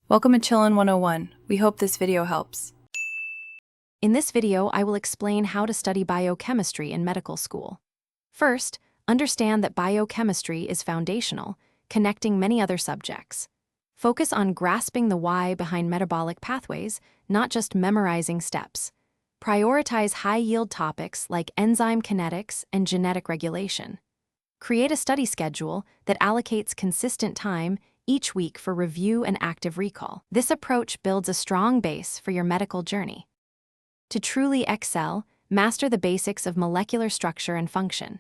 Welcome to Chillin' 101. We hope this video helps. In this video, I will explain how to study biochemistry in medical school. First, understand that biochemistry is foundational, connecting many other subjects. Focus on grasping the why behind metabolic pathways, not just memorizing steps. Prioritize high-yield topics like enzyme kinetics and genetic regulation. Create a study schedule that allocates consistent time each week for review and active recall. This approach builds a strong base for your medical journey. To truly excel, master the basics of molecular structure and function.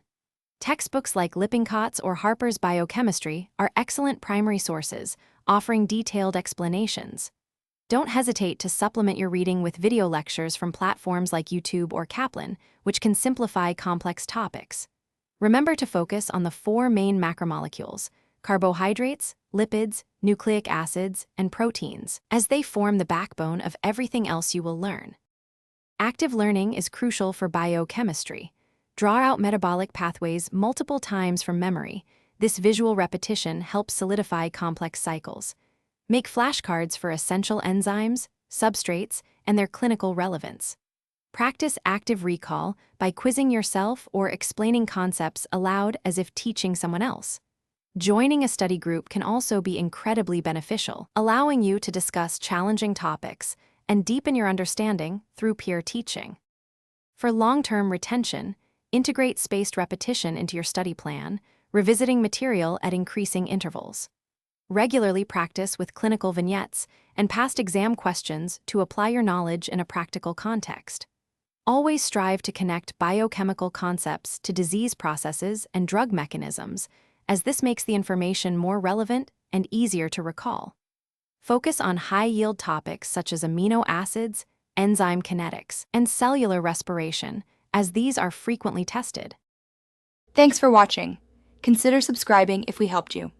Textbooks like Lippincott's or Harper's Biochemistry are excellent primary sources, offering detailed explanations. Don't hesitate to supplement your reading with video lectures from platforms like YouTube or Kaplan, which can simplify complex topics. Remember to focus on the 4 main macromolecules: carbohydrates, lipids, nucleic acids, and proteins, as they form the backbone of everything else you will learn. Active learning is crucial for biochemistry. Draw out metabolic pathways multiple times from memory. This visual repetition helps solidify complex cycles. Make flashcards for essential enzymes, substrates, and their clinical relevance. Practice active recall by quizzing yourself or explaining concepts aloud as if teaching someone else. Joining a study group can also be incredibly beneficial, allowing you to discuss challenging topics and deepen your understanding through peer teaching. For long-term retention, integrate spaced repetition into your study plan, revisiting material at increasing intervals. Regularly practice with clinical vignettes and past exam questions to apply your knowledge in a practical context. Always strive to connect biochemical concepts to disease processes and drug mechanisms, as this makes the information more relevant and easier to recall. Focus on high-yield topics such as amino acids, enzyme kinetics, and cellular respiration, as these are frequently tested. Thanks for watching. Consider subscribing if we helped you.